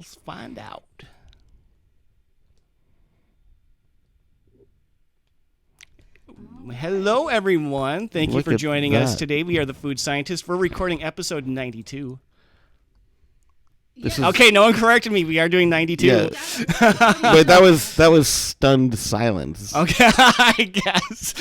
Let's find out. Hello, everyone. Thank you for joining us today. We are the Food Scientists. We're recording episode 92. Okay, no one corrected me. We are doing 92. Yeah. But that was stunned silence. Okay, I guess.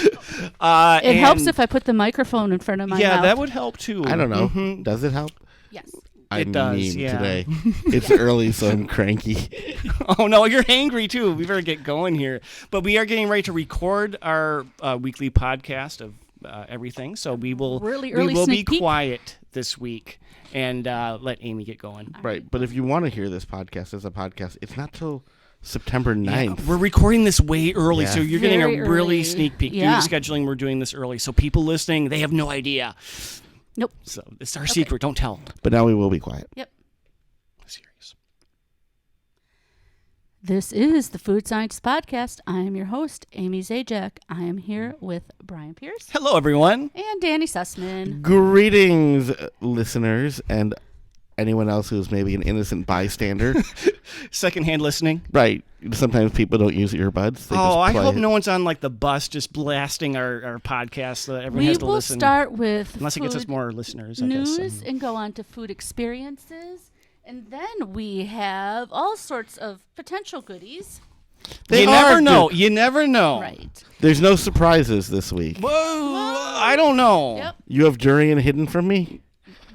It helps if I put the microphone in front of my mouth. Yeah, that would help too. I don't know. Does it help? Yes. It does, yeah. Today. It's early, so I'm cranky. Oh, no, you're hangry, too. We better get going here. But we are getting ready to record our weekly podcast of everything, so we will be quiet this week and let Amy get going. Right, but if you want to hear this podcast as a podcast, it's not till September 9th. Yeah, we're recording this way early, so you're getting a Very really early. sneak peek. Yeah. Due to scheduling, we're doing this early, so people listening, they have no idea. Nope. So it's our secret. Don't tell them. But now we will be quiet. Yep. Serious. This is the Food Science Podcast. I am your host, Amy Zajac. I am here with Bryan Pierce. Hello, everyone. And Danny Sussman. Greetings, listeners, and anyone else who's maybe an innocent bystander. Secondhand listening. Right. Sometimes people don't use earbuds. They I just play hope it. no one's on like the bus just blasting our podcast so that everyone has to We will listen. start with Unless it gets us food more listeners, news I guess. and go on to food experiences. And then we have all sorts of potential goodies. You never know. You never know. Right. There's no surprises this week. Whoa, I don't know. Yep. You have durian hidden from me?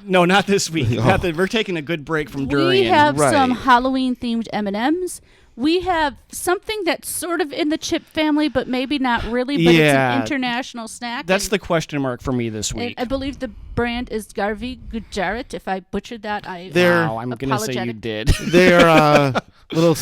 No, not this week. Oh. We're taking a good break from durian. We have Right. some Halloween-themed M&Ms. We have something that's sort of in the chip family, but maybe not really, but it's an international snack. That's the question mark for me this week. I believe the brand is Garvey Gujarat. If I butchered that, I'm I'm going to say you apologetic. did. They're little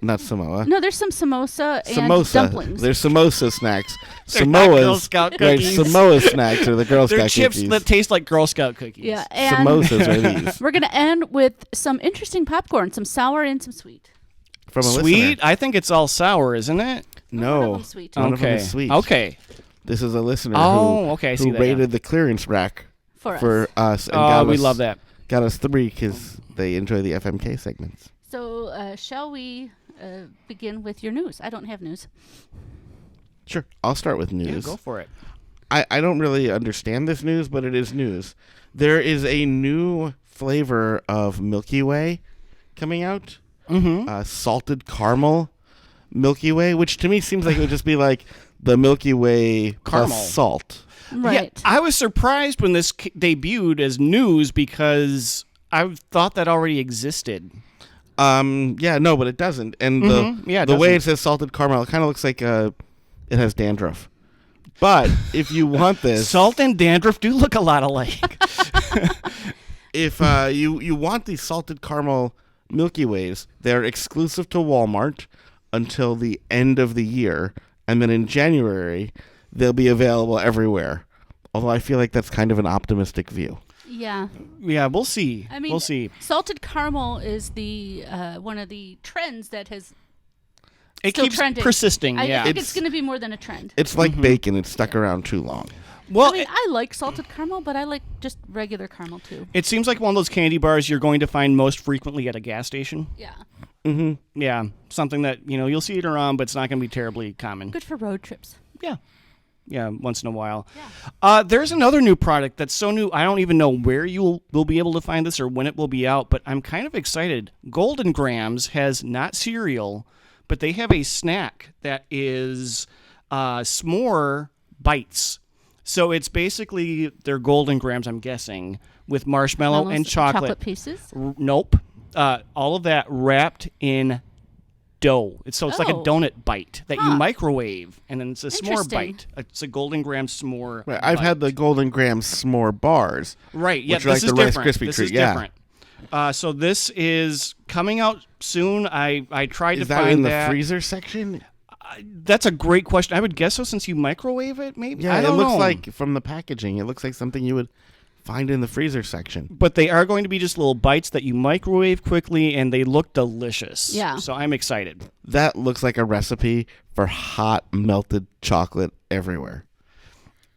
not Samoa. No, there's some samosa and Samosa. dumplings. They're Samosa snacks. They're not Samoas. Girl Scout Right, cookies. Samoa snacks are the Girl They're Scout chips cookies. that taste like Girl Scout cookies. Yeah, and Samosas are these. we're going to end with some interesting popcorn, some sour and some sweet. From a Sweet? listener. I think it's all sour, isn't it? One No. of them sweet. One of them Okay. is sweet. Okay. This is a listener Okay, I see who that, rated yeah. the clearance rack For us. And Oh, we love that. Got us 3 because they enjoy the FMK segments. So shall we begin with your news? I don't have news. Sure. I'll start with Yeah, news. go for it. I don't really understand this news, but it is news. There is a new flavor of Milky Way coming out. Mm-hmm. Salted caramel Milky Way, which to me seems like it would just be like the Milky Way Caramel. plus salt. Right. Yeah, I was surprised when this debuted as news because I thought that already existed. Yeah, no, but it doesn't. And the way it says salted caramel, it kind of looks like it has dandruff. But if you want this, Salt and dandruff do look a lot alike. if you want these salted caramel Milky Ways, they're exclusive to Walmart until the end of the year, and then in January they'll be available everywhere. Although I feel like that's kind of an optimistic view. Yeah. Yeah, we'll see. I mean, we'll see. Salted caramel is the one of the trends that has It still keeps trending. persisting. I Yeah. think it's going to be more than a trend. It's like bacon; it's stuck around too long. Well, I mean, I like salted caramel, but I like just regular caramel too. it seems like one of those candy bars you're going to find most frequently at a gas station. Yeah. Mm-hmm. Yeah, something that you'll see it around, but it's not going to be terribly common. Good for road trips. Yeah, once in a while. Yeah. There's another new product that's so new, I don't even know where you will be able to find this or when it will be out, but I'm kind of excited. Golden Grams has not cereal, but they have a snack that is s'more bites. So it's basically their Golden Grams, I'm guessing, with marshmallow and chocolate. pieces. Nope. All of that wrapped in dough. It's like a Oh. donut bite that you Huh. microwave, and then it's a s'more Interesting. bite. It's a Golden Graham s'more. Right, I've had the Golden Graham s'more bars. Right. Yeah. which are This like is the Rice different. Krispie This treat, is yeah. different. So this is coming out soon. I tried Is to that find in the that. freezer section? That's a great question. I would guess so, since you microwave it. Maybe. Yeah, I don't it looks know. like from the packaging, it looks like something you would find in the freezer section. But they are going to be just little bites that you microwave quickly, and they look delicious. Yeah. So I'm excited. That looks like a recipe for hot melted chocolate everywhere.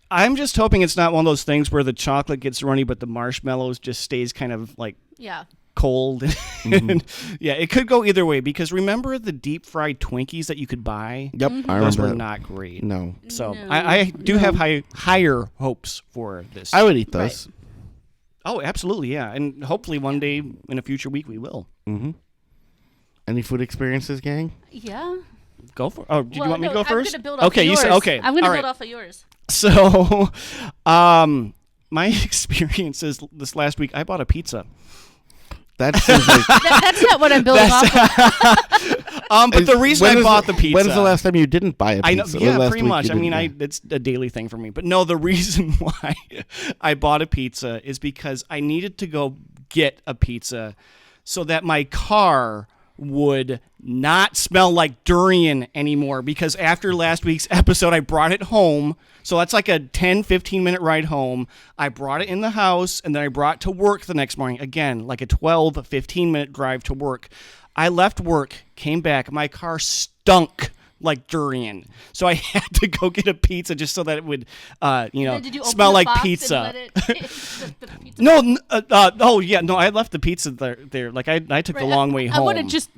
I'm just hoping it's not one of those things where the chocolate gets runny, but the marshmallows just stays kind of like Yeah. cold. And yeah, it could go either way because remember the deep fried Twinkies that you could buy? Yep, I Those remember were that. not great. No. So No, I do no. have higher hopes for this. I would eat those. Oh, absolutely, yeah. And hopefully one day in a future week we will. Mm-hmm. Any food experiences, gang? Yeah. Go for Oh, did you want me to go I'm first? gonna build off Okay, of you yours. said okay. I'm going to All build right. off of yours. So, my experiences this last week, I bought a pizza. That seems like. That's not what I'm building off of. But the reason I bought the pizza. When's the last time you didn't buy a pizza? I know, Or yeah, last pretty week much. you I mean, didn't? it's a daily thing for me. But no, the reason why I bought a pizza is because I needed to go get a pizza so that my car would not smell like durian anymore because after last week's episode I brought it home, so that's like a 10-15 minute ride home. I brought it in the house and then I brought it to work the next morning, again like a 12-15 minute drive to work. I left work, came back, my car stunk like durian, so I had to go get a pizza just so that it would Did you open smell the like box pizza. And let it, the pizza No, oh yeah, no, I left the pizza there. Like I took the long way home. I wouldn't just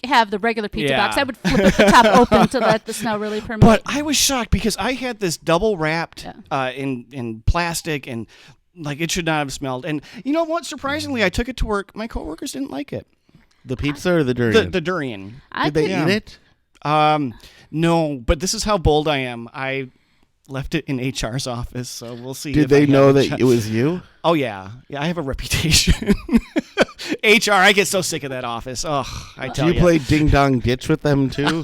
have the regular pizza Yeah. box. I would flip it the top open to let the smell really permeate. But I was shocked because I had this double wrapped Yeah. in plastic and like it should not have smelled. And you know what? Surprisingly, I took it to work. My coworkers didn't like it. The pizza or the durian? The durian. I Did they could- eat it? No, but this is how bold I am. I left it in HR's office, so we'll see. Did if they I know have a that it was you? Oh yeah, I have a reputation. HR, I get so sick of that office. Oh, I Do tell you you. play ding dong ditch with them too?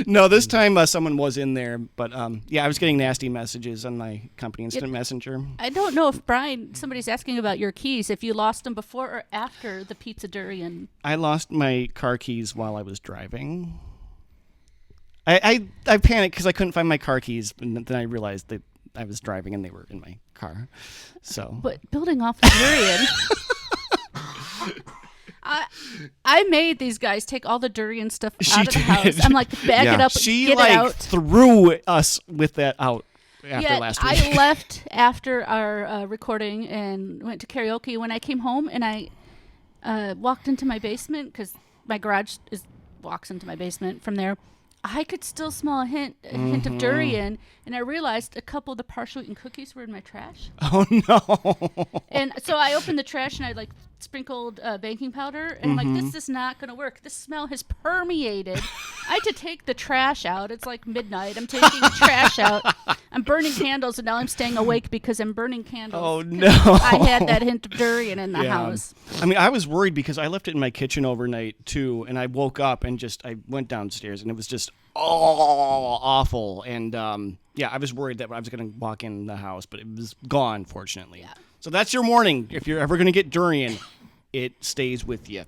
No, this time someone was in there, but yeah, I was getting nasty messages on my company instant messenger. I don't know if Bryan, somebody's asking about your keys, if you lost them before or after the pizza durian. I lost my car keys while I was driving. I panicked because I couldn't find my car keys, and then I realized that I was driving and they were in my car. So, But building off the durian, I made these guys take all the durian stuff She out of the did. house. I'm like, bag Yeah. it up, she get like it out. threw us with that out after last week. I left after our recording and went to karaoke. When I came home and I walked into my basement because my garage walks into my basement from there, I could still smell a hint of durian, and I realized a couple of the partially eaten cookies were in my trash. Oh no! And so I opened the trash and I like sprinkled baking powder, and I'm like, this is not going to work. This smell has permeated. I had to take the trash out. It's like midnight. I'm taking the trash out. I'm burning candles, and now I'm staying awake because I'm burning candles. Oh no! I had that hint of durian in the Yeah. house. I mean, I was worried because I left it in my kitchen overnight too, and I woke up and I went downstairs and it was just awful. And yeah, I was worried that I was going to walk in the house, but it was gone, fortunately. Yeah. So that's your warning. If you're ever going to get durian, it stays with you.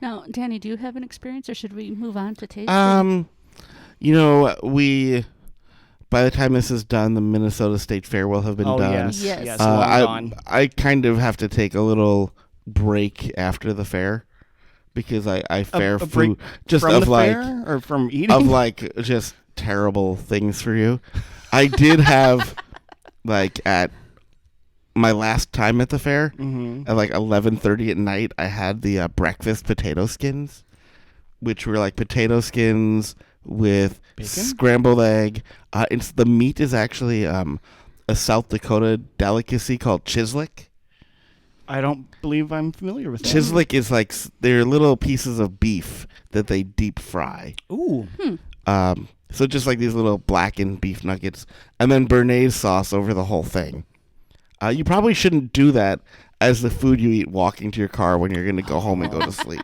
Now, Danny, do you have an experience, or should we move on to taste? You know, by the time this is done, the Minnesota State Fair will have been Oh done. yes, Yes. yes, long gone. I kind of have to take a little break after the fair because I fare a break food just from of the like fair or from eating? of like just terrible things for you. I did have like at my last time at the fair at like 11:30 at night, I had the breakfast potato skins, which were like potato skins with Bacon? scrambled egg. The meat is actually a South Dakota delicacy called chislic. I don't believe I'm familiar with that. Chislic is like they're little pieces of beef that they deep fry. Ooh. So just like these little blackened beef nuggets, and then béarnaise sauce over the whole thing. You probably shouldn't do that as the food you eat walking to your car when you're going to go home and go to sleep.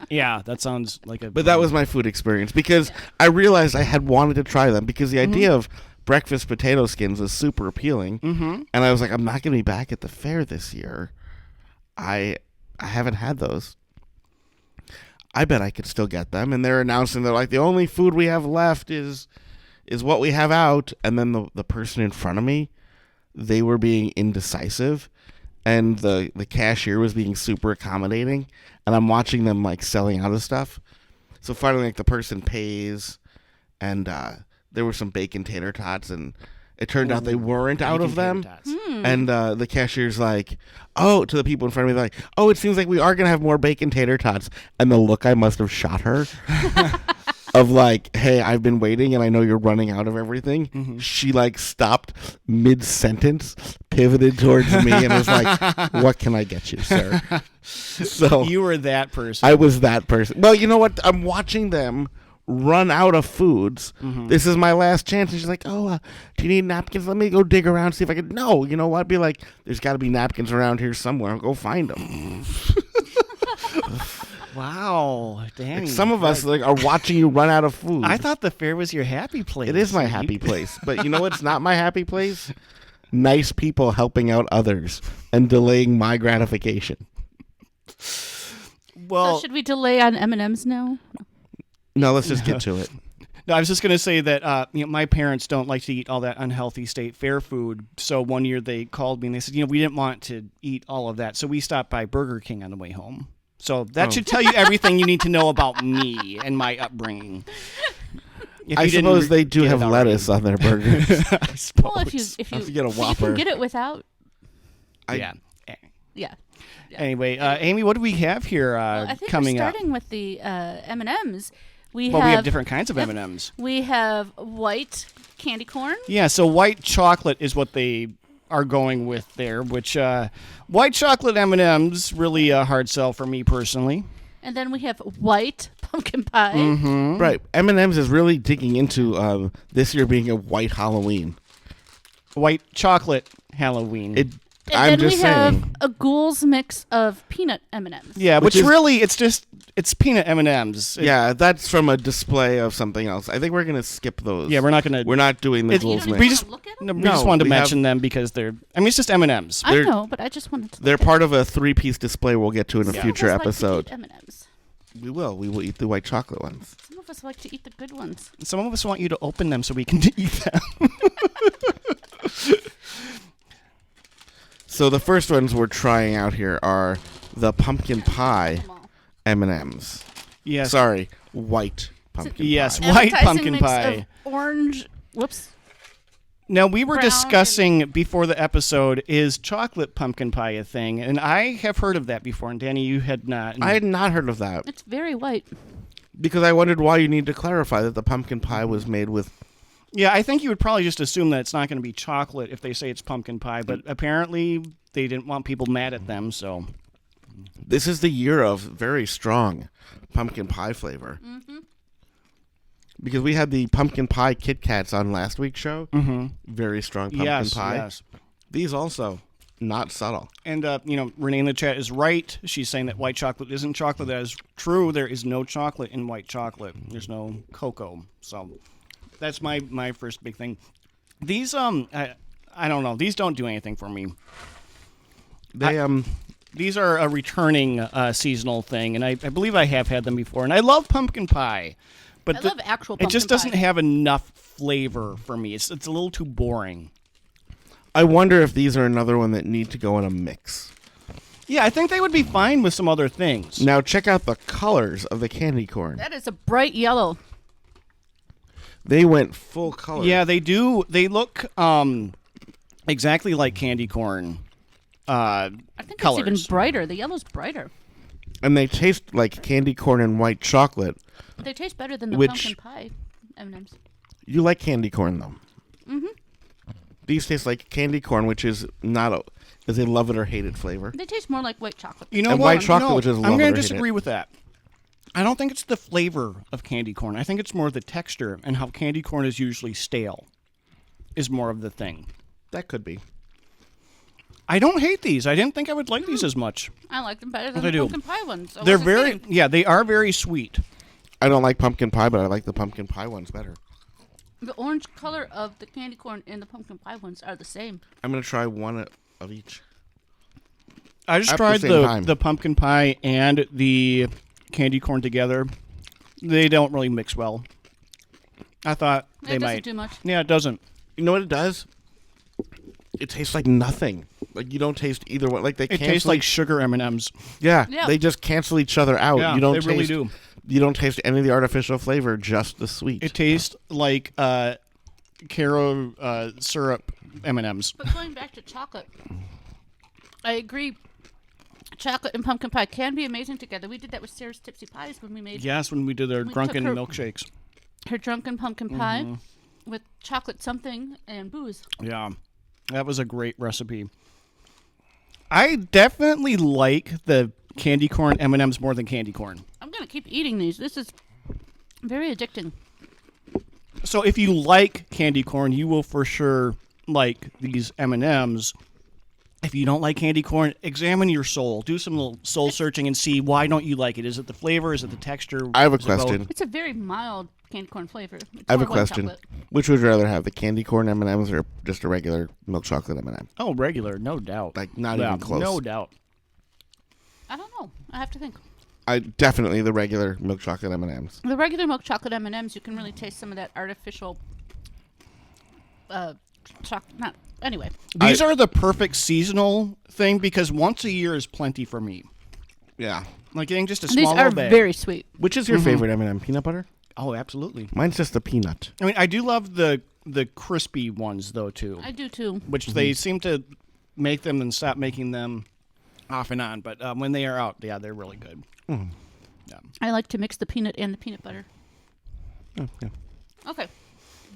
Yeah, that sounds like a... But that was my food experience because I realized I had wanted to try them because the idea of breakfast potato skins was super appealing. Mm-hmm. And I was like, I'm not going to be back at the fair this year. I haven't had those. I bet I could still get them. And they're announcing they're like, the only food we have left is what we have out. And then the person in front of me, they were being indecisive. And the cashier was being super accommodating. And I'm watching them like selling out of stuff. So finally, like the person pays. And there were some bacon tater tots. And It turned out they weren't out of them. Tater tots. And the cashier's like, oh, to the people in front of me, like, oh, it seems like we are going to have more bacon tater tots. And the look I must have shot her of like, hey, I've been waiting and I know you're running out of everything. Mm-hmm. She like stopped mid-sentence, pivoted towards me and was like, what can I get you, sir? So You were that person. I was that person. Well, you know what? I'm watching them run out of foods. Mm-hmm. This is my last chance. And she's like, oh, do you need napkins? Let me go dig around, see if I can. No, you know what? Be like, there's got to be napkins around here somewhere. I'll go find them. Wow, Danny. Like, some of us like are watching you run out of food. I thought the fair was your happy place. It is my happy place. But you know what's not my happy place? Nice people helping out others and delaying my gratification. Well, So should we delay on M&Ms now? No, let's just get to it. no, I was just going to say that my parents don't like to eat all that unhealthy state fair food. So one year they called me and they said, we didn't want to eat all of that. So we stopped by Burger King on the way home. So that should tell you everything you need to know about me and my upbringing. If I you didn't suppose they do get it have already. lettuce on their burgers. I suppose. Well, if Have you to get a but you Whopper. can get it without. Yeah. Yeah. Anyway, Amy, what do we have here Well, I think coming we're up? starting with the M&Ms. We Well, have we have different kinds of M&Ms. We have white candy corn. Yeah, so white chocolate is what they are going with there, which white chocolate M&Ms really a hard sell for me personally. And then we have white pumpkin pie. Mm-hmm. Right. M&M's is really digging into this year being a white Halloween. White chocolate Halloween. And I'm then just we saying. have a Ghoul's mix of peanut M&Ms. yeah, which is- really it's peanut M&Ms. Yeah, that's from a display of something else. I think we're gonna skip those. Yeah, we're not gonna. We're not doing the It's- Ghouls You mix. don't we even just- wanna look at No, them? we just No, wanted to we have- mention them because they're. I mean, it's just M&Ms. I they're- know, but I just wanted to. They're part of a 3-piece display we'll get to in a Some future of us episode. Like to eat M&Ms. We will. We will eat the white chocolate ones. Some of us like to eat the good ones. Some of us want you to open them so we can eat them. So the first ones we're trying out here are the pumpkin pie Come on. M&Ms. Yes. Sorry, white pumpkin Yes. pie. White Appetizing pumpkin mix pie. Of orange. Whoops. Now, we were Brown discussing before the episode, is chocolate pumpkin pie a thing? And I have heard of that before, and Danny, you had not. And I had not heard of that It's very white. because I wondered why you need to clarify that the pumpkin pie was made with. Yeah, I think you would probably just assume that it's not going to be chocolate if they say it's pumpkin pie, but apparently they didn't want people mad at them, so. This is the year of very strong pumpkin pie flavor. Mm-hmm. Because we had the pumpkin pie Kit Kats on last week's show. Mm-hmm. Very strong pumpkin Yes, pie. yes. These also not subtle. And, Renee in the chat is right. She's saying that white chocolate isn't chocolate. That is true. There is no chocolate in white chocolate. There's no cocoa. So that's my first big thing. These, I don't know. These don't do anything for me. They These are a returning seasonal thing, and I believe I have had them before. And I love pumpkin pie. But I love actual it pumpkin just doesn't pie. have enough flavor for me. It's a little too boring. I wonder if these are another one that need to go in a mix. Yeah, I think they would be fine with some other things. Now check out the colors of the candy corn. That is a bright yellow. They went full color. Yeah, they do. They look exactly like candy corn. I think Colors. it's even brighter. The yellow's brighter. And they taste like candy corn and white chocolate. They taste better than the Which- pumpkin pie M&Ms. You like candy corn though. Mm-hmm. These taste like candy corn, which is is a love it or hate it flavor. They taste more like white chocolate. You know And what? white chocolate, which is I'm love it going or to hate disagree it. with that. I don't think it's the flavor of candy corn. I think it's more the texture and how candy corn is usually stale is more of the thing. That could be. I don't hate these. I didn't think I would like these as much. I like them better than They the do. pumpkin pie ones. I They're wasn't very, kidding. yeah, they are very sweet. I don't like pumpkin pie, but I like the pumpkin pie ones better. The orange color of the candy corn and the pumpkin pie ones are the same. I'm gonna try one of each. I just At the tried same time. the pumpkin pie and the candy corn together. They don't really mix well. I thought It they doesn't might. do much. Yeah, it doesn't. You know what it does? It tastes like nothing. Like you don't taste either one. Like they It cancel. tastes like sugar M&Ms. yeah, Yeah. they just cancel each other out. Yeah, you don't they taste, really do. You don't taste any of the artificial flavor, just the sweet. It tastes like Caro syrup M&Ms. But going back to chocolate, I agree. Chocolate and pumpkin pie can be amazing together. We did that with Sarah's Tipsy Pies when we made Yes, when we did our We drunken took her- milkshakes. her drunken pumpkin pie with chocolate something and booze. Yeah, that was a great recipe. I definitely like the candy corn M&Ms more than candy corn. I'm going to keep eating these. This is very addicting. So if you like candy corn, you will for sure like these M&Ms. If you don't like candy corn, examine your soul. Do some little soul searching and see why don't you like it. Is it the flavor? Is it the texture? I have a Is it both? question. It's a very mild candy corn flavor. It's I have a more white question. chocolate. Which would you rather have, the candy corn M&Ms or just a regular milk chocolate M&M? Oh, regular, no doubt. Like, not even close. No doubt. I don't know. I have to think. I definitely the regular milk chocolate M&Ms. The regular milk chocolate M&Ms, you can really taste some of that artificial chocolate. Not anyway. These are the perfect seasonal thing because once a year is plenty for me. Yeah. Like getting just a These small are little bag. very sweet. Which is your favorite M&M? Peanut butter? Oh, absolutely. Mine's just the peanut. I mean, I do love the crispy ones though too, I do too. which they seem to make them and stop making them off and on. But when they are out, yeah, they're really good. I like to mix the peanut and the peanut butter. Oh, yeah. Okay.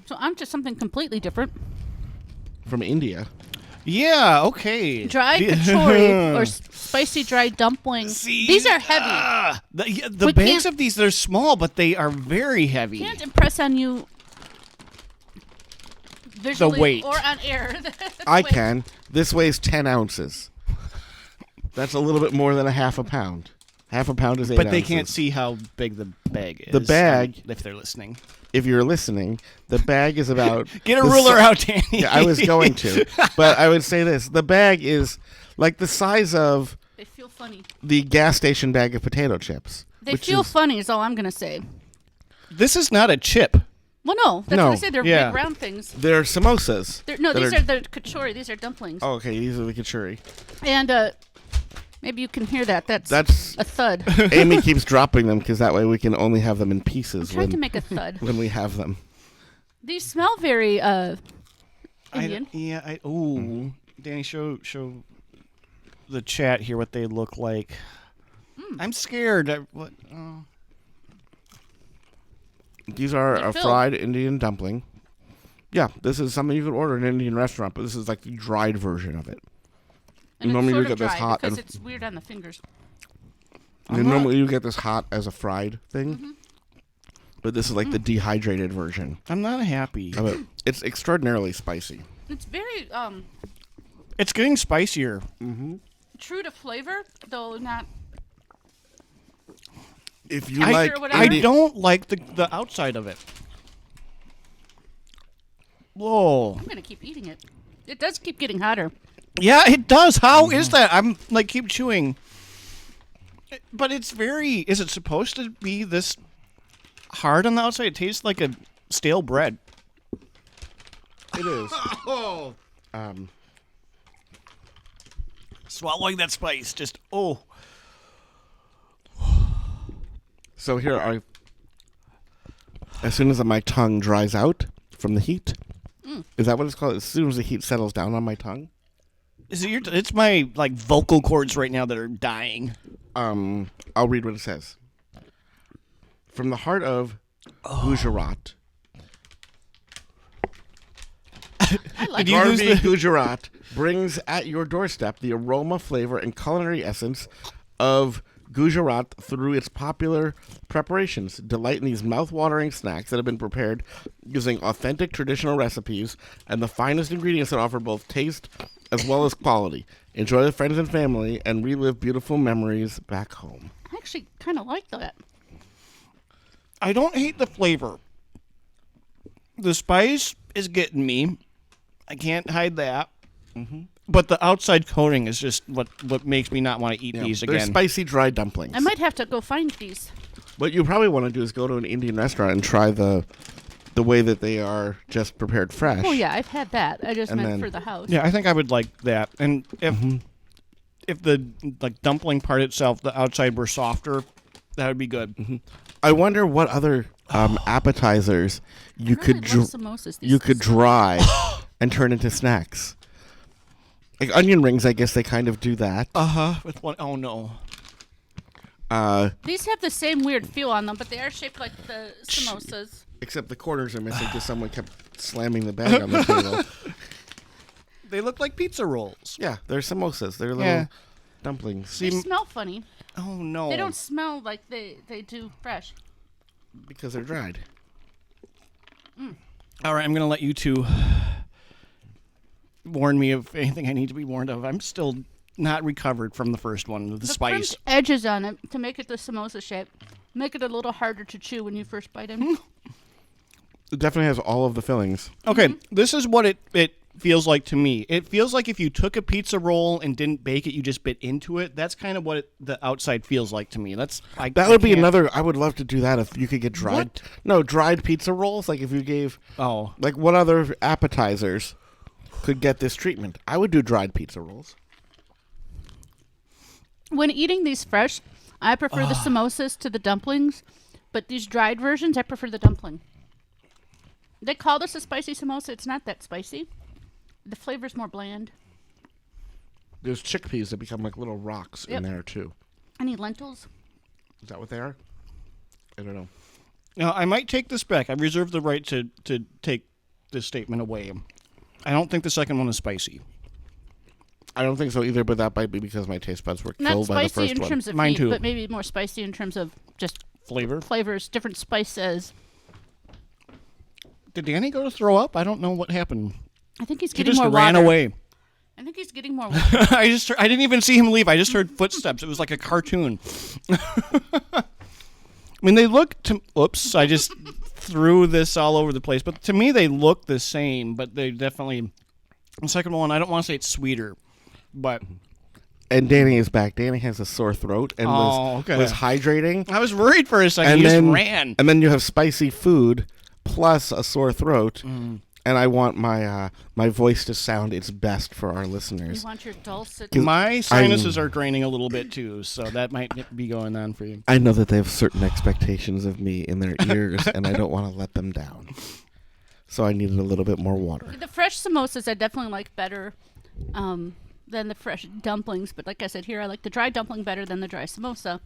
So I'm just something completely different. From India. Yeah. Okay. Dry kachori or spicy dry dumplings. See, These are heavy. The We bags can't- of these, they're small, but they are very heavy. Can't impress on you visually weight. or on air. I Weight. can. This weighs 10 ounces. That's a little bit more than a half a pound. Half a pound is 8 But ounces. they can't see how big the bag is. The bag- if they're listening. If you're listening, the bag is about... Get a the ruler si- out, Danny. Yeah, I was going to. But I would say this. The bag is like the size of They feel funny. the gas station bag of potato chips. They which feel is- funny is all I'm going to say. This is not a chip. Well, no. That's No. what I say. They're Yeah. big round things. They're samosas. No, that these are the kachori. These are dumplings. Oh, okay. These are the kachori. And maybe you can hear that. That's That's... a thud. Amy keeps dropping them because that way we can only have them in I'm pieces trying to when, make a thud. when we have them. These smell very Indian. Danny, show the chat here what they look like. I'm scared. These are They're a filled. fried Indian dumpling. Yeah, this is something you could order in an Indian restaurant, but this is like the dried version of it. And Normally it's you sort of get this dry hot because and- it's weird on the fingers. Normally you get this hot as a fried thing, Mm-hmm. but this is like the dehydrated version I'm not happy. of it. It's extraordinarily spicy. It's very It's getting spicier. true to flavor, though not. If you I, like, or whatever. I don't like the outside of it. Whoa. I'm gonna keep eating it. It does keep getting hotter. Yeah, it does. How is that? I'm like keep chewing. But it's very. Is it supposed to be this hard on the outside? It tastes like a stale bread. it is. Swallowing that spice, just So here are. As soon as my tongue dries out from the heat, is that what it's called? As soon as the heat settles down on my tongue. Is it it's my like vocal cords right now that are dying. I'll read what it says. From the heart of Gujarat, I like Did you it. lose Barbie the- Gujarat brings at your doorstep the aroma, flavor, and culinary essence of Gujarat through its popular preparations. Delight in these mouth-watering snacks that have been prepared using authentic traditional recipes and the finest ingredients that offer both taste as well as quality. Enjoy with friends and family and relive beautiful memories back home. I actually kind of like that. I don't hate the flavor. The spice is getting me. I can't hide that. But the outside coating is just what makes me not want to eat these They're again. spicy dry dumplings. I might have to go find these. What you probably want to do is go to an Indian restaurant and try the way that they are just prepared fresh. Oh yeah, I've had that. I just And meant then- for the house. Yeah, I think I would like that. And if the like dumpling part itself, the outside were softer, that would be good. I wonder what other appetizers you I really could love samosas these you could days. dry and turn into snacks. Like onion rings, I guess they kind of do that. With one. Oh no. These have the same weird feel on them, but they are shaped like the samosas. Except the corners are missing because someone kept slamming the bag on the table. They look like pizza rolls. Yeah, they're samosas. They're little Yeah. dumplings. They smell funny. Oh no. They don't smell like they do fresh. Because they're dried. All right, I'm gonna let you two warn me of anything I need to be warned of. I'm still not recovered from the first one with the spice. French edges on it to make it the samosa shape. Make it a little harder to chew when you first bite in. It definitely has all of the fillings. Okay, this is what it feels like to me. It feels like if you took a pizza roll and didn't bake it, you just bit into it. That's kind of what the outside feels like to me. That Would be can't- another. I would love to do that if you could get dried. What? No, dried pizza rolls. Like if you gave. Oh, Like what other appetizers could get this treatment? I would do dried pizza rolls. When eating these fresh, I prefer the samosas to the dumplings, but these dried versions, I prefer the dumpling. They call this a spicy samosa. It's not that spicy. The flavor's more bland. There's chickpeas that become like little rocks in Yep. there too. Any lentils? Is that what they are? I don't know. now I might take this back. I reserve the right to take this statement away. I don't think the second one is spicy. I don't think so either, but that might be because my taste buds were Not killed by the spicy first in one. terms of Mine heat, too. but maybe more spicy in terms of just Flavor. flavors, different spices. Did Danny go to throw up? I don't know what happened. I think he's He getting just more ran water. away. I think he's getting more water. I didn't even see him leave. I just heard footsteps. It was like a cartoon. I mean, they look to. Oops! I just threw this all over the place. But to me, they look the same. But they definitely. The second one, I don't want to say it's sweeter, but And Danny is back. Danny has a sore throat and okay. was hydrating. I was worried for a second. And He then just ran. And then you have spicy food plus a sore throat. Mm. And I want my my voice to sound its best for our You listeners. want your dulcet. My sinuses are draining a little bit too, so that might be going on for you. I know that they have certain expectations of me in their ears, and I don't want to let them down. So I needed a little bit more water. The fresh samosas I definitely like better than the fresh dumplings. But like I said here, I like the dry dumpling better than the dry samosa.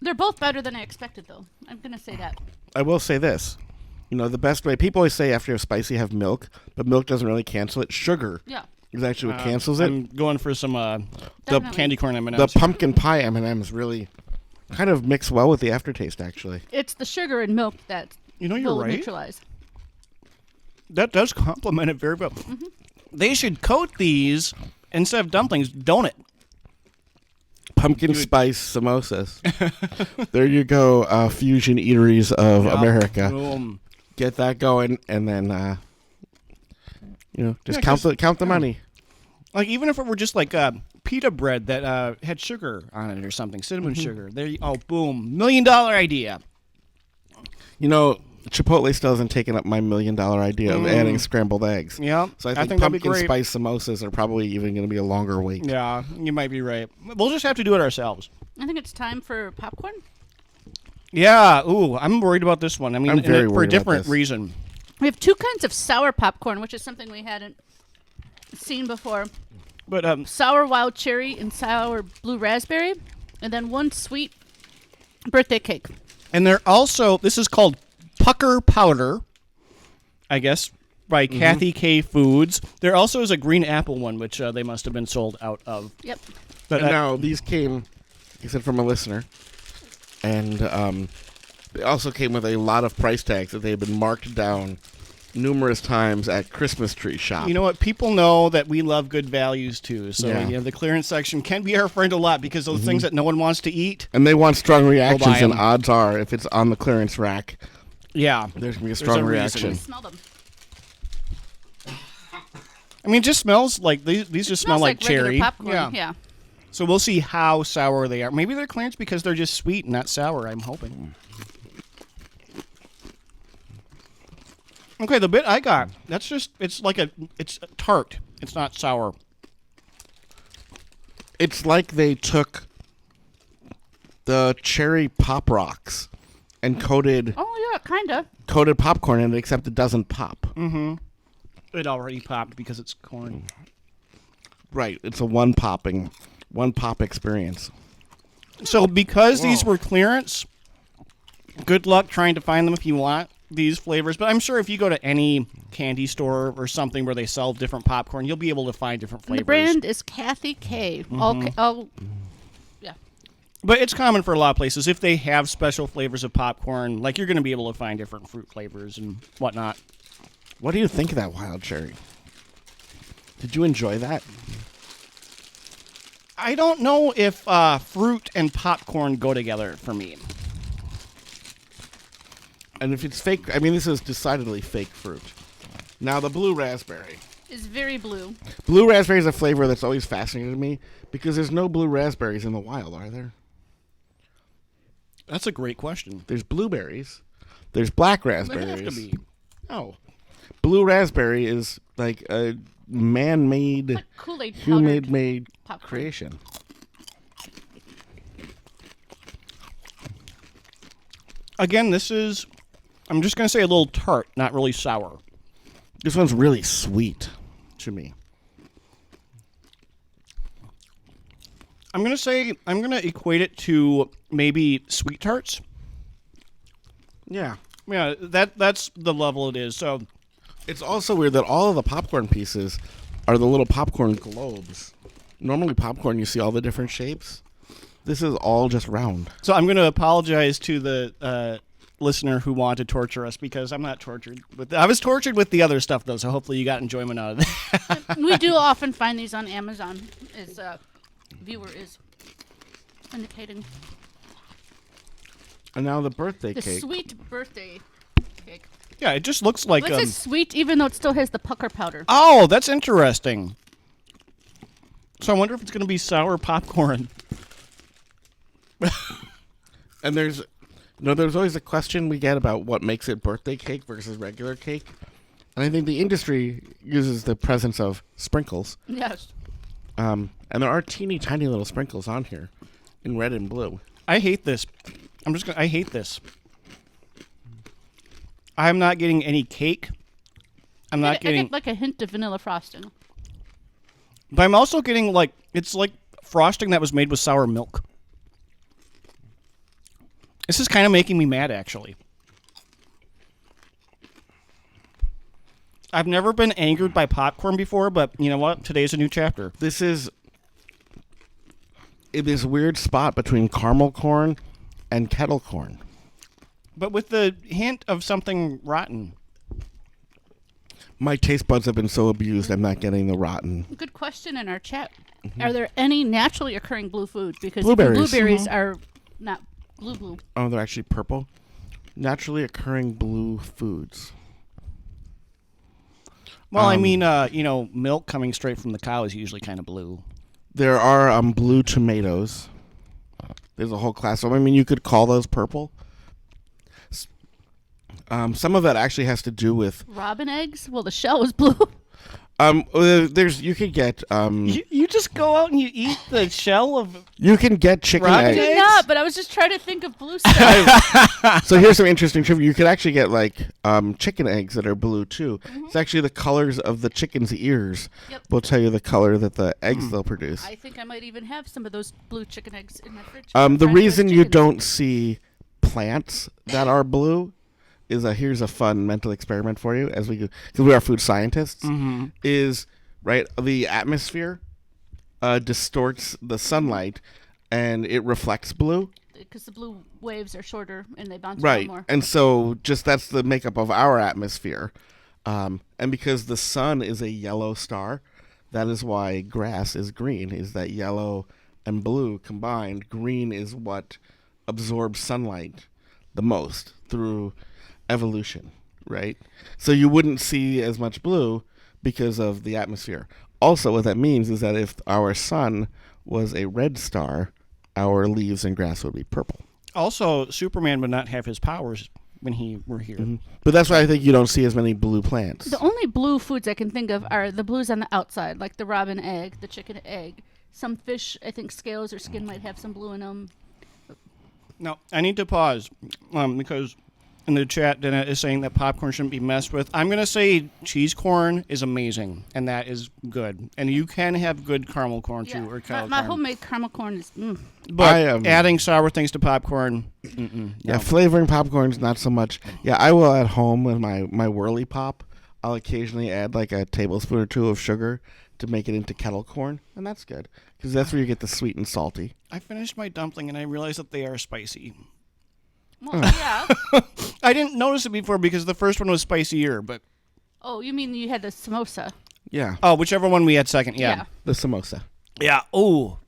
They're both better than I expected, though. I'm going to say that. I will say this. You know, the best way, people always say after you have spicy, have milk, but milk doesn't really cancel it. Sugar Yeah. is actually what cancels it. I'm going for some the Definitely. candy corn M&Ms. The pumpkin pie M&Ms really kind of mix well with the aftertaste, actually. It's the sugar and milk that You know, you're will right. neutralize. That does complement it very well. They should coat these instead of dumplings, donut. Pumpkin spice samosas. There you go, fusion eateries of America. Boom. Get that going, and then just Yeah, count the money. Like even if it were just like pita bread that had sugar on it or something, cinnamon sugar. There, boom, $1 million idea. You know, Chipotle still hasn't taken up my $1 million idea of adding scrambled eggs. Yeah, So I think that'd be pumpkin great. spice samosas are probably even going to be a longer wait. Yeah, you might be right. We'll just have to do it ourselves. I think it's time for popcorn. Yeah. Ooh, I'm worried about this one. I mean, I'm very for a worried about different this. reason. We have two kinds of sour popcorn, which is something we hadn't seen before. But Sour wild cherry and sour blue raspberry. And then one sweet birthday cake. and they're also this is called Pucker Powder, I guess, by Kathy K Foods. There also is a green apple one, which they must have been sold out of. Yep. But And now these came, he said, from a listener, and they also came with a lot of price tags that they had been marked down numerous times at Christmas tree shop. you know what? People know that we love good values too. So Yeah. the clearance section can be our friend a lot because those things that no one wants to eat. And they want strong reactions, and 'em. odds are, if it's on the clearance rack, Yeah. there's going to be a a strong reason. reaction. Smell them. I mean, it just smells like these just smell Smells like regular cherry. popcorn. Yeah. So we'll see how sour they are. Maybe they're clearance because they're just sweet, not sour. I'm hoping. Okay, the bit I got, it's tart. It's not sour. It's like they took the cherry pop rocks and coated Oh yeah, kinda. popcorn in it, except it doesn't pop. It already popped because it's corn. Right. It's a one pop experience. So because these were clearance, good luck trying to find them if you want these flavors. But I'm sure if you go to any candy store or something where they sell different popcorn, you'll be able to find different flavors. The brand is Kathy K. Yeah. But it's common for a lot of places. If they have special flavors of popcorn, like you're going to be able to find different fruit flavors and whatnot. What do you think of that wild cherry? Did you enjoy that? I don't know if fruit and popcorn go together for me. And if it's fake, I mean, this is decidedly fake fruit. Now, the blue raspberry. It's very blue. Blue raspberry is a flavor that's always fascinated me because there's no blue raspberries in the wild, are there? That's a great question. There's blueberries. There's black There raspberries. have to be. Oh. Blue raspberry is like a man-made, Like Kool-Aid powdered human-made popcorn. creation. Again, this is, I'm just going to say a little tart, not really sour. This one's really sweet to me. I'm going to equate it to maybe sweet tarts. Yeah. Yeah, that's the level it is. So It's also weird that all of the popcorn pieces are the little popcorn globes. Normally popcorn, you see all the different shapes. This is all just round. So I'm going to apologize to the listener who wanted to torture us because I'm not tortured. I was tortured with the other stuff, though, so hopefully you got enjoyment out of that. We do often find these on Amazon, as viewer is indicating. And now the birthday The cake. sweet birthday cake. Yeah, it just looks like... What's it sweet even though it still has the pucker powder? Oh, that's interesting. So I wonder if it's going to be sour popcorn. And there's always a question we get about what makes it birthday cake versus regular cake. And I think the industry uses the presence of sprinkles. Yes. And there are teeny tiny little sprinkles on here in red and blue. I hate this. I hate this. I'm not getting any cake. I'm not I getting... get like a hint of vanilla frosting. But I'm also getting like... It's like frosting that was made with sour milk. This is kind of making me mad, actually. I've never been angered by popcorn before, but you know what? Today's a new chapter. This is in this weird spot between caramel corn and kettle corn. But with the hint of something rotten. My taste buds have been so abused, I'm not getting the rotten. Good question in our chat. Are there any naturally occurring blue food? Because Blueberries. blueberries are not blue. Oh, they're actually purple. Naturally occurring blue foods. Well, I mean, milk coming straight from the cow is usually kind of blue. There are blue tomatoes. There's a whole class of them. I mean, you could call those purple. Some of that actually has to do with Robin eggs? Well, the shell is blue. you could get You just go out and you eat the shell of... you can get chicken Robin eggs. eggs? Not, but I was just trying to think of blue stuff. So here's some interesting trivia. You could actually get like chicken eggs that are blue too. It's actually the colors of the chicken's ears will tell you the color that the eggs they'll produce. I think I might even have some of those blue chicken eggs in my fridge. The reason you don't see plants that are blue is here's a fun mental experiment for you as we go, because we are food scientists. Is right the atmosphere distorts the sunlight and it reflects blue. Because the blue waves are shorter and they bounce around more. And so just that's the makeup of our atmosphere. And because the sun is a yellow star, that is why grass is green, is that yellow and blue combined. Green is what absorbs sunlight the most through evolution, right? So you wouldn't see as much blue because of the atmosphere. Also, what that means is that if our sun was a red star, our leaves and grass would be purple. Also, Superman would not have his powers when he were here. But that's why I think you don't see as many blue plants. The only blue foods I can think of are the blues on the outside, like the robin egg, the chicken egg. Some fish, I think scales or skin might have some blue in them. No, I need to pause because in the chat, Dana is saying that popcorn shouldn't be messed with. I'm going to say cheese corn is amazing, and that is good. And you can have good caramel corn, too, or kettle my corn. homemade caramel corn is. But adding sour things to popcorn, Yeah, flavoring popcorn's not so much. Yeah, I will at home with my whirly pop. I'll occasionally add like a tablespoon or two of sugar to make it into kettle corn, and that's good because that's where you get the sweet and salty. I finished my dumpling, and I realized that they are spicy. Well, yeah. I didn't notice it before because the first one was spicier, but... Oh, you mean you had the samosa? Yeah. Oh, whichever one we had second, yeah. The samosa. Yeah. Oh.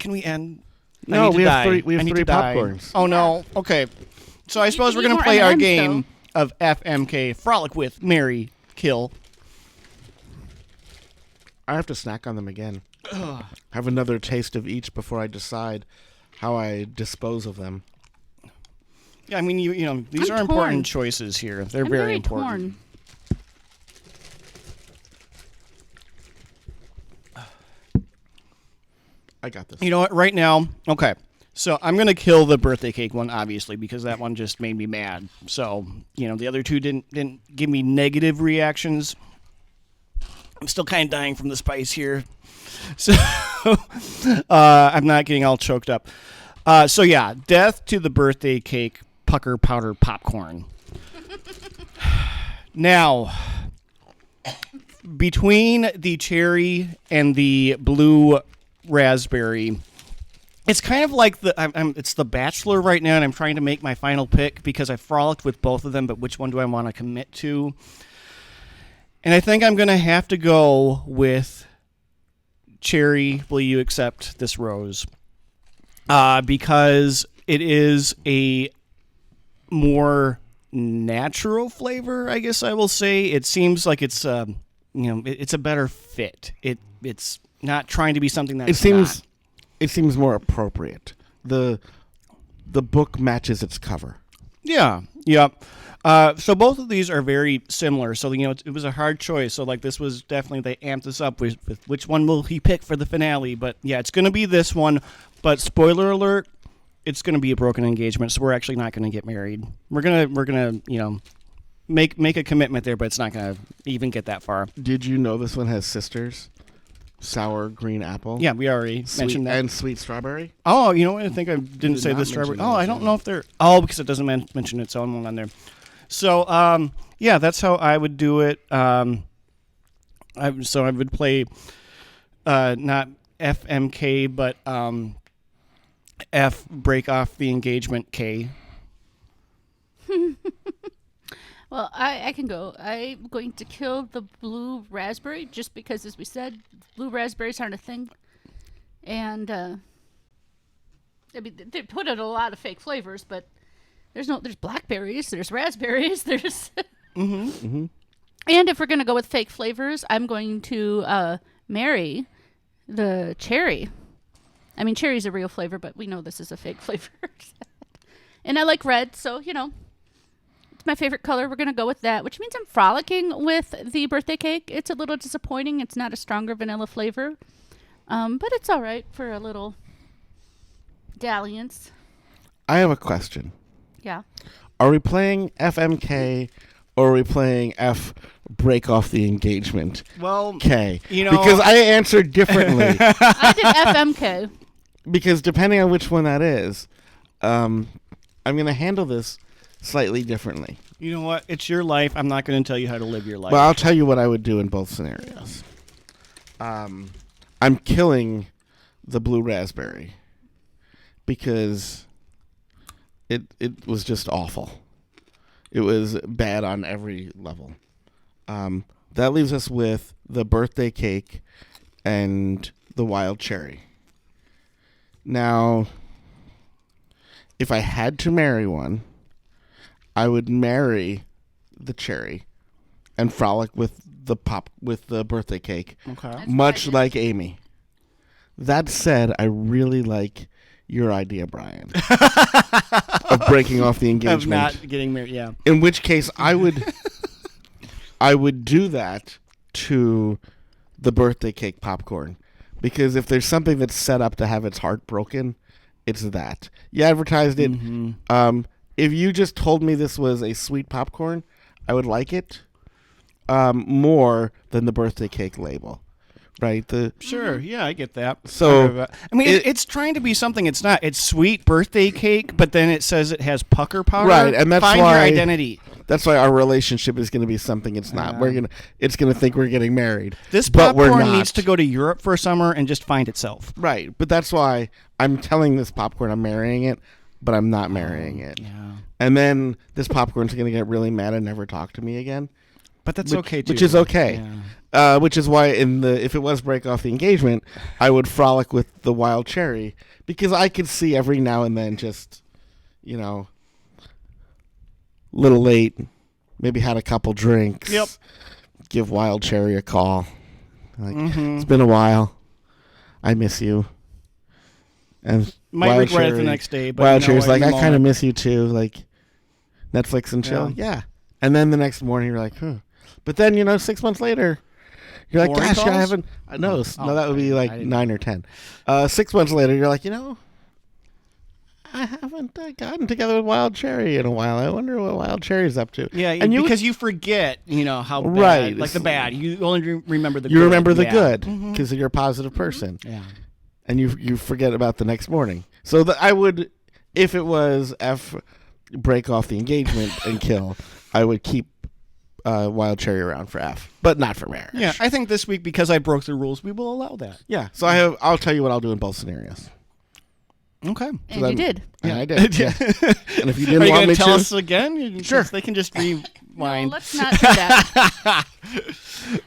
Can we end? No, we have three popcorns. Oh, no. Okay. So I suppose we're can going eat to more play our M&Ms, game of FMK, Frolic with, Marry, Kill. I have to snack on them again. Have another taste of each before I decide how I dispose of them. Yeah, I mean, you know, these I'm are important torn. choices here. They're I'm very important. torn. I got this. You know what? Right now, okay. So I'm gonna kill the birthday cake one, obviously, because that one just made me mad. So you know, the other two didn't give me negative reactions. I'm still kind of dying from the spice here, so I'm not getting all choked up. So yeah, death to the birthday cake, pucker powder popcorn. Now, between the cherry and the blue raspberry, it's kind of like it's the Bachelor right now, and I'm trying to make my final pick because I frolicked with both of them, but which one do I want to commit to? And I think I'm going to have to go with cherry. Will you accept this rose? Because it is a more natural flavor, I guess I will say. It seems like it's it's a better fit. It's not trying to be something that it seems more appropriate. The book matches its cover. Yeah. Yep. So both of these are very similar. So it was a hard choice. So like this was definitely, they amped this up with which one will he pick for the finale. But yeah, it's going to be this one. But spoiler alert, it's going to be a broken engagement. So we're actually not going to get married. We're gonna make a commitment there, but it's not going to even get that far. Did you know this one has sisters? Sour green apple. Yeah, we already mentioned that. And sweet strawberry. Oh, you know what? I think I didn't say the strawberry. Oh, I don't know if they're... Oh, because it doesn't mention its own one on there. So, yeah, that's how I would do it. So I would play not FMK, but F, break off the engagement, K. Well, I can go. I'm going to kill the blue raspberry just because, as we said, blue raspberries aren't a thing. And, I mean, they put in a lot of fake flavors, but there's blackberries, there's raspberries, there's... Mm-hmm. Mm-hmm. And if we're going to go with fake flavors, I'm going to marry the cherry. I mean, cherry's a real flavor, but we know this is a fake flavor. And I like red, so, it's my favorite color. We're going to go with that, which means I'm frolicking with the birthday cake. It's a little disappointing. It's not a stronger vanilla flavor. But it's all right for a little dalliance. I have a question. Yeah. Are we playing FMK or are we playing F, break off the engagement? Well, K. Because I answered differently. I did FMK. Because depending on which one that is, I'm going to handle this slightly differently. You know what? It's your life. I'm not going to tell you how to live your life. Well, I'll tell you what I would do in both scenarios. I'm killing the blue raspberry because it was just awful. It was bad on every level. That leaves us with the birthday cake and the wild cherry. Now, if I had to marry one, I would marry the cherry and frolic with the birthday cake. Okay. Much like Amy. That said, I really like your idea, Bryan, of breaking off the engagement. Of not getting married, yeah. In which case, I would do that to the birthday cake popcorn. Because if there's something that's set up to have its heart broken it's that. You advertised it. If you just told me this was a sweet popcorn, I would like it more than the birthday cake label. Right? Sure, yeah, I get that. So, I mean, it's trying to be something it's not. It's sweet birthday cake, but then it says it has pucker powder. Right, and that's Find why your identity. That's why our relationship is going to be something it's not. It's going to think we're getting married. This but we're popcorn not. needs to go to Europe for a summer and just find itself. Right, but that's why I'm telling this popcorn I'm marrying it, but I'm not marrying it. Yeah. And then this popcorn's going to get really mad and never talk to me again. But that's okay too. Which is okay. Yeah. Which is why if it was break off the engagement, I would frolic with the wild cherry because I could see every now and then just, little late, maybe had a couple drinks. Yep. Give wild cherry a call. It's been a while. I miss you. And Might regret it the next day. But wild cherry's like, I kind of miss you too. Like Netflix and chill. Yeah. Yeah. And then the next morning you're like, But then, 6 months later, you're like, Boring gosh, calls? I haven't. No, that would be like I didn't 9 or 10. 6 months later, you're like, I haven't gotten together with Wild Cherry in a while. I wonder what Wild Cherry's up to. Yeah, and because you forget, how bad, Right. like the bad. You only remember the good. You remember the Yeah. good because you're a positive person. Yeah. And you forget about the next morning. So I would, if it was break off the engagement and kill, I would keep Wild Cherry around for F, but not for marriage. Yeah, I think this week, because I broke the rules, we will allow that. Yeah. So I'll tell you what I'll do in both scenarios. Okay. And you did. Yeah, I did. Yeah. And if you didn't Are you want going me to tell to, us again? Sure. They can just No, rewind. let's not do that.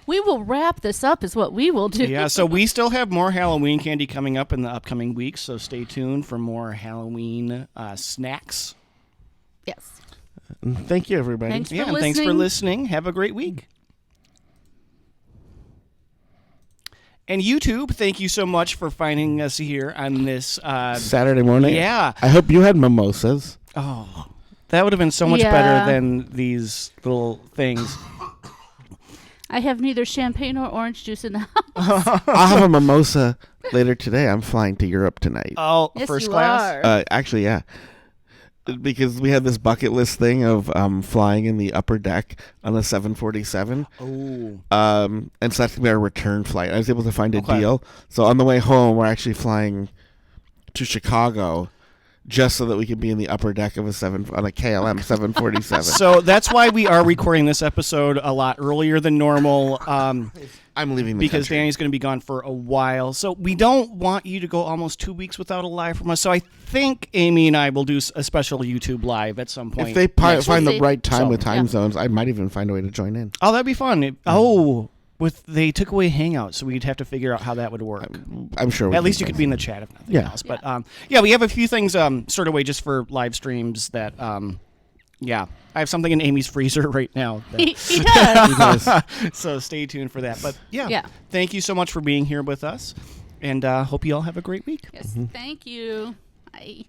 We will wrap this up is what we will do. Yeah, so we still have more Halloween candy coming up in the upcoming weeks, so stay tuned for more Halloween snacks. Yes. thank you, everybody. Thanks for And listening. thanks for listening. Have a great week. And YouTube, thank you so much for finding us here on this. Saturday morning. Yeah. I hope you had mimosas. Oh, that would have been so much Yeah. better than these little things. I have neither champagne or orange juice in the house. I'll have a mimosa later today. I'm flying to Europe tonight. Oh, Yes, first you class? are. Actually, yeah. Because we had this bucket list thing of flying in the upper deck on a 747. Oh. And so that's going to be our return flight. I was able to find a Okay. deal. So on the way home, we're actually flying to Chicago just so that we can be in the upper deck of on a KLM 747. So that's why we are recording this episode a lot earlier than normal. I'm leaving the Because country. Danny's going to be gone for a while. So we don't want you to go almost 2 weeks without a live from us. So I think Amy and I will do a special YouTube live at some point. If they next find week. the right time So, with time yeah. zones, I might even find a way to join in. Oh, that'd be fun. They took away Hangouts, so we'd have to figure out how that would work. I'm sure we At least can you could find be in the chat if nothing Yeah. else. But we have a few things stored away just for live streams that, I have something in Amy's freezer right now. He does. So stay tuned for that. But Yeah. Thank you so much for being here with us, and hope you all have a great week. Yes. Thank you. Bye.